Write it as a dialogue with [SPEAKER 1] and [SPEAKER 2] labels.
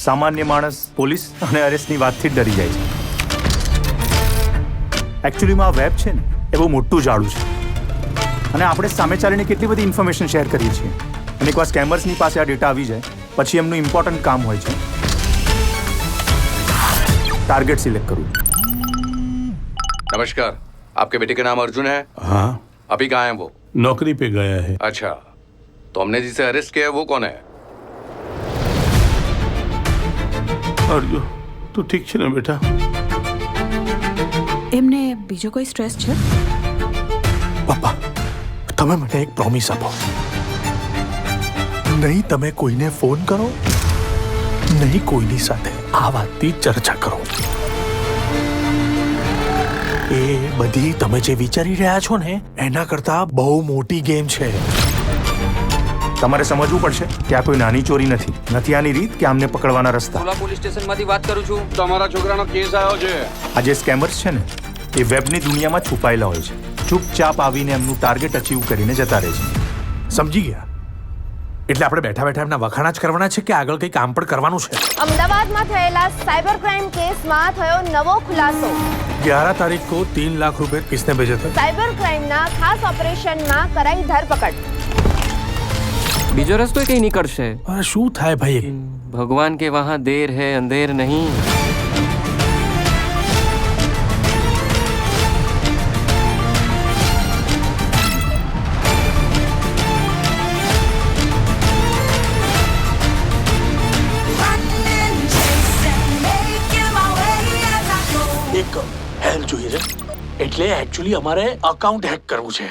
[SPEAKER 1] સામાન્ય માણસ પોલીસ અને અરેસ્ટની વાતથી જ ડરી જાય છે. એકચ્યુઅલીમાં આ વેબ છે ને એ બહુ મોટું જાળું છે અને આપણે સામે ચાલીને કેટલી બધી ઇન્ફોર્મેશન શેર કરીએ છીએ અને એકવાર સ્કેમર્સની પાસે આ ડેટા આવી જાય પછી એમનું ઇમ્પોર્ટન્ટ કામ હોય છે टारगेट सिलेक्ट करूँ.
[SPEAKER 2] नमस्कार, आपके बेटे का नाम अर्जुन है?
[SPEAKER 3] हाँ,
[SPEAKER 2] अभी कहाँ है वो?
[SPEAKER 3] नौकरी पे गया है.
[SPEAKER 2] अच्छा, तो हमने जिसे अरेस्ट किया है वो कौन है?
[SPEAKER 3] अर्जुन, તું ઠીક છે ને બેટા?
[SPEAKER 4] એમને બીજો કોઈ સ્ટ્રેસ છે?
[SPEAKER 5] પપ્પા, તમે મને એક પ્રોમિસ આપો. નહીં તમે કોઈને ફોન કરો, નહીં કોઈની સાથે આ વાતની ચર્ચા કરો. એ બધી તમે જે વિચારી રહ્યા છો ને એના કરતા બહુ મોટી ગેમ છે.
[SPEAKER 1] તમારે સમજવું પડશે કે આ કોઈ નાની ચોરી નથી આની રીત કે આમને પકડવાના રસ્તા.
[SPEAKER 6] સોલા પોલીસ સ્ટેશનમાંથી વાત કરું છું.
[SPEAKER 2] તમારા છોકરાનો કેસ આવ્યો છે.
[SPEAKER 1] આ જે સ્કેમર્સ છે ને એ વેબની દુનિયામાં છુપાયેલા હોય છે. ચૂપચાપ આવીને એમનું ટાર્ગેટ અચીવ કરીને જતા રહે છે.
[SPEAKER 5] સમજી ગયા? એટલે આપણે બેઠા બેઠા એમના વખાણા જ કરવાના છે કે આગળ કંઈ કામ પણ કરવાનું છે?
[SPEAKER 7] અમદાવાદમાં થયેલા સાયબર ક્રાઇમ કેસમાં થયો નવો ખુલાસો.
[SPEAKER 5] 11 तारीख को 3 लाख रुपए किसने भेजे थे?
[SPEAKER 7] સાયબર ક્રાઇમના ખાસ ઓપરેશનમાં કરાઈ ધરપકડ.
[SPEAKER 6] બીજો રસ્તો કઈ નીકળશે.
[SPEAKER 5] શું થાય ભાઈ?
[SPEAKER 6] ભગવાન કે વહાં દેર હે અંધેર નહીં.
[SPEAKER 5] એક હેલ્પ જોઈએ છે એટલે એકચ્યુઅલી અમારે અકાઉન્ટ હેક કરવું છે.